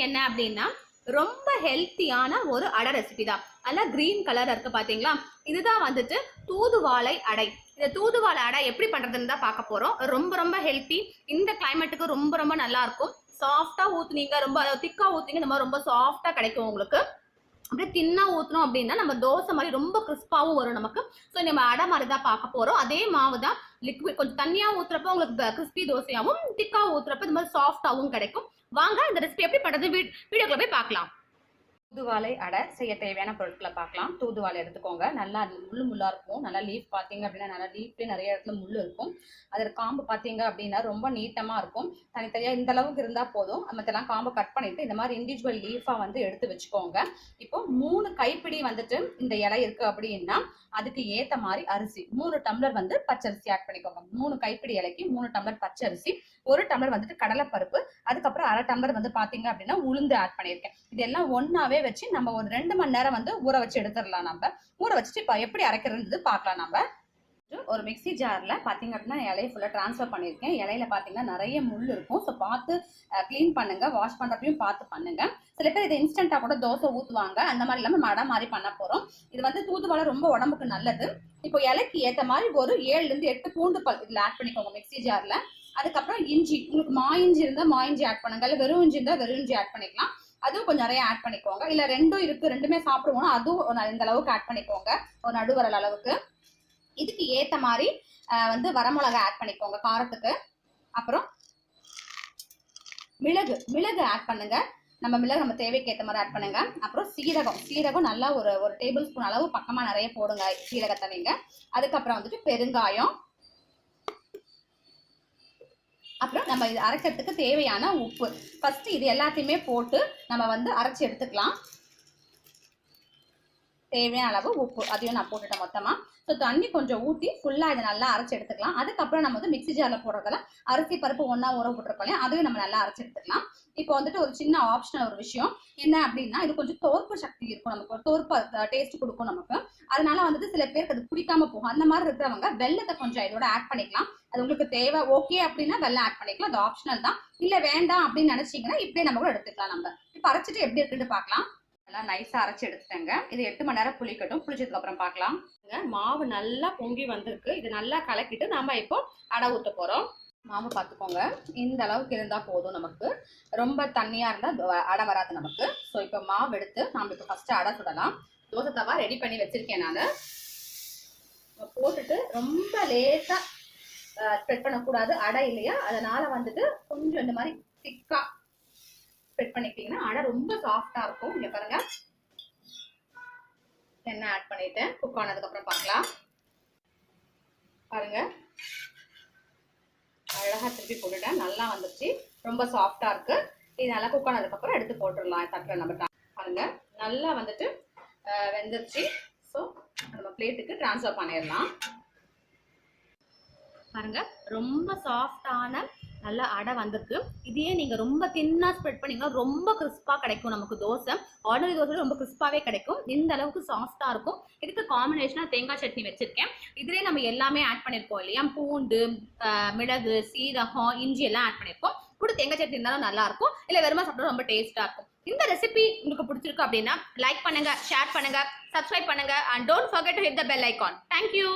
என்ன அப்படின்னா ரொம்ப ஹெல்த்தியான ஒரு அடை ரெசிபி தான். நல்லா கிரீன் கலர் இருக்கு பாத்தீங்களா? இதுதான் வந்துட்டு தூதுவாழை அடை. இந்த தூதுவாழை அடை எப்படி பண்றதுன்னு தான் பார்க்க போறோம். ரொம்ப ரொம்ப ஹெல்த்தி, இந்த கிளைமேட்டுக்கு ரொம்ப ரொம்ப நல்லா இருக்கும். சாஃப்டா ஊத்துனீங்க, ரொம்ப திக்கா ஊத்துனீங்க, இந்த மாதிரி ரொம்ப சாஃப்டா கிடைக்கும் உங்களுக்கு. அப்படியே தின்னா ஊற்றணும் அப்படின்னா நம்ம தோசை மாதிரி ரொம்ப கிறிஸ்பாவும் வரும் நமக்கு. ஸோ நம்ம அடை மாதிரி தான் பார்க்க போகிறோம். அதே மாவு தான் லிக்விட், கொஞ்சம் தண்ணியாக ஊற்றுறப்ப உங்களுக்கு கிறிஸ்பி தோசையாகவும், திக்காக ஊற்றுறப்ப இந்த மாதிரி சாஃப்டாகவும் கிடைக்கும். வாங்க இந்த ரெசிபி எப்படி பண்ணுறது வீடியோக்குள்ள போய் பார்க்கலாம். தூதுவாழை அடை செய்ய தேவையான பொருட்களை பார்க்கலாம். தூதுவாழை எடுத்துக்கோங்க. நல்லா முள்ளு முள்ளா இருக்கும். நல்லா லீஃப் பார்த்தீங்க அப்படின்னா நல்லா லீஃப்லேயே நிறைய இடத்துல முள் இருக்கும். அதில் காம்பு பார்த்தீங்க அப்படின்னா ரொம்ப நீட்டமாக இருக்கும். தனித்தனியாக இந்த அளவுக்கு இருந்தால் போதும். மற்றெல்லாம் காம்பை கட் பண்ணிட்டு இந்த மாதிரி இண்டிவிஜுவல் லீஃபாக வந்து எடுத்து வச்சுக்கோங்க. இப்போ 3 கைப்பிடி வந்துட்டு இந்த இலை இருக்கு அப்படின்னா அதுக்கு ஏற்ற மாதிரி அரிசி 3 டம்ளர் வந்து பச்சரிசி ஆட் பண்ணிக்கோங்க. 3 கைப்பிடி இலைக்கு 3 டம்ளர் பச்சரிசி, 1 டம்ளர் வந்துட்டு கடலைப்பருப்பு, அதுக்கப்புறம் 1/2 டம்ளர் வந்து பார்த்தீங்க அப்படின்னா உளுந்து ஆட் பண்ணியிருக்கேன். இதெல்லாம் ஒன்னாவே வச்சு நம்ம ஒரு 2 மணி நேரம் வந்து ஊற வச்சு எடுத்துடலாம். நம்ம ஊற வச்சுட்டு இப்போ எப்படி அரைக்கிறது பார்க்கலாம். நம்ம ஒரு மிக்சி ஜார்ல பாத்தீங்க அப்படின்னா இலையை ஃபுல்லா டிரான்ஸ்ஃபர் பண்ணியிருக்கேன். இலையில பாத்தீங்கன்னா நிறைய முள் இருக்கும். ஸோ பார்த்து கிளீன் பண்ணுங்க. வாஷ் பண்றப்பையும் பார்த்து பண்ணுங்க. சில பேர் இதை இன்ஸ்டன்டா கூட தோசை ஊற்றுவாங்க. அந்த மாதிரி இல்லாம நம்ம அடை மாதிரி பண்ண போறோம். இது வந்து தூதுவாழை ரொம்ப உடம்புக்கு நல்லது. இப்போ இலைக்கு ஏற்ற மாதிரி ஒரு 7 இருந்து 8 பூண்டு பல் இதுல ஆட் பண்ணிக்கோங்க மிக்சி ஜார்ல. அதுக்கப்புறம் இஞ்சி, உங்களுக்கு மா இஞ்சி இருந்தா மா இஞ்சி ஆட் பண்ணுங்க, இல்லை வெறும் இஞ்சி இருந்தா வெறும் இஞ்சி ஆட் பண்ணிக்கலாம். அதுவும் கொஞ்சம் நிறைய ஆட் பண்ணிக்கோங்க. இல்ல ரெண்டும் இருக்கு, ரெண்டுமே சாப்பிடுவோம்னா அதுவும் இந்த அளவுக்கு ஆட் பண்ணிக்கோங்க, ஒரு நடுவரல் அளவுக்கு. இதுக்கு ஏத்த மாதிரி வந்து வரமிளகா ஆட் பண்ணிக்கோங்க காரத்துக்கு. அப்புறம் மிளகு ஆட் பண்ணுங்க. நம்ம தேவைக்கு ஏற்ற மாதிரி ஆட் பண்ணுங்க. அப்புறம் சீரகம் நல்லா ஒரு டேபிள் ஸ்பூன் அளவு பக்கமா நிறைய போடுங்க சீரகத்தை நீங்க. அதுக்கப்புறம் வந்துட்டு பெருங்காயம், அப்புறம் நம்ம இது அரைக்கிறதுக்கு தேவையான உப்பு. ஃபர்ஸ்ட் இது எல்லாத்தையுமே போட்டு நம்ம வந்து அரைச்சி எடுத்துக்கலாம். தேவையான அளவு உப்பு அதையும் நான் போட்டுட்டேன் மொத்தமா. ஸோ தண்ணி கொஞ்சம் ஊற்றி ஃபுல்லாக இதை நல்லா அரைச்சி எடுத்துக்கலாம். அதுக்கப்புறம் நம்ம வந்து மிக்சி ஜாரில் போடுறதுல அரிசி பருப்பு ஒன்றா ஊற போட்டிருக்கோம், அதையும் நம்ம நல்லா அரைச்சி எடுத்துக்கலாம். இப்போ வந்துட்டு ஒரு சின்ன ஆப்ஷனல் ஒரு விஷயம் என்ன அப்படின்னா, இது கொஞ்சம் தோற்பு சக்தி இருக்கும், நமக்கு ஒரு தோற்பு டேஸ்ட் கொடுக்கும் நமக்கு. அதனால வந்துட்டு சில பேருக்கு அது பிடிக்காம போகும். அந்த மாதிரி இருக்கிறவங்க வெல்லத்தை கொஞ்சம் இதோட ஆட் பண்ணிக்கலாம். அது உங்களுக்கு தேவை ஓகே அப்படின்னா வெல்லம் ஆட் பண்ணிக்கலாம், அது ஆப்ஷனல் தான். இல்லை வேண்டாம் அப்படின்னு நினைச்சீங்கன்னா இப்படியே நம்ம கூட எடுத்துக்கலாம். நம்ம இப்போ அரைச்சிட்டு எப்படி இருக்குன்னு பார்க்கலாம். நல்லா நைஸா அரைச்சி எடுத்துட்டேங்க. இது 8 மணி நேரம் புளிக்கட்டும். புளிச்சதுக்கு அப்புறம் பார்க்கலாம். மாவு நல்லா பொங்கி வந்திருக்கு. இது நல்லா கலக்கிட்டு நாம இப்போ அடை ஊற்ற போறோம். மாவு பார்த்துக்கோங்க, இந்த அளவுக்கு இருந்தா போதும். நமக்கு ரொம்ப தண்ணியா இருந்தா அடை வராது நமக்கு. ஸோ இப்போ மாவு எடுத்து நாம இப்போ ஃபர்ஸ்ட் அடை சுடலாம். தோசை தவா ரெடி பண்ணி வச்சிருக்கேன் நான். போட்டுட்டு ரொம்ப லேசா ஸ்ப்ரெட் பண்ணக்கூடாது, அடை இல்லையா, அதனால வந்துட்டு கொஞ்சம் இந்த மாதிரி திக்கா ஸ்ப்ரெட் பண்ணிக்கிட்டீங்கன்னா அடை ரொம்ப சாஃப்டா இருக்கும். இங்க பாருங்க, எண்ணெய் ஆட் பண்ணிட்டேன். குக் ஆனதுக்கு அப்புறம் பார்க்கலாம். பாருங்க அழகா திருப்பி போட்டுட்டேன், நல்லா வந்துருச்சு, ரொம்ப சாஃப்டா இருக்கு. இது நல்லா குக் ஆனதுக்கு அப்புறம் எடுத்து போட்டுடலாம் தட்டில். நம்ம பாருங்க நல்லா வந்துட்டு வெந்துருச்சு. ஸோ நம்ம பிளேட்டுக்கு டிரான்ஸ்ஃபர் பண்ணிடலாம். பாருங்க ரொம்ப சாஃப்டான நல்ல அடை வந்திருக்கு. இதையே நீங்க ரொம்ப தின்னா ஸ்ப்ரெட் பண்ணீங்கன்னா ரொம்ப கிறிஸ்பா கிடைக்கும் நமக்கு தோசை. ஆர்டினரி தோசை ரொம்ப கிறிஸ்பாவே கிடைக்கும். இந்த அளவுக்கு சாஃப்டா இருக்கும். இதுக்கு காம்பினேஷனா தேங்காய் சட்னி வச்சிருக்கேன். இதுலேயே நம்ம எல்லாமே ஆட் பண்ணியிருக்கோம் இல்லையா, பூண்டு, மிளகு, சீரகம், இஞ்சி எல்லாம் ஆட் பண்ணியிருக்கோம். கூட தேங்காய் சட்னி இருந்தாலும் நல்லா இருக்கும். இல்லை வெறுமா சாப்பிட்டா ரொம்ப டேஸ்டா இருக்கும். இந்த ரெசிபி உங்களுக்கு பிடிச்சிருக்கு அப்படின்னா லைக் பண்ணுங்க, ஷேர் பண்ணுங்க, சப்ஸ்கிரைப் பண்ணுங்க, and don't forget to hit the bell icon. Thank you.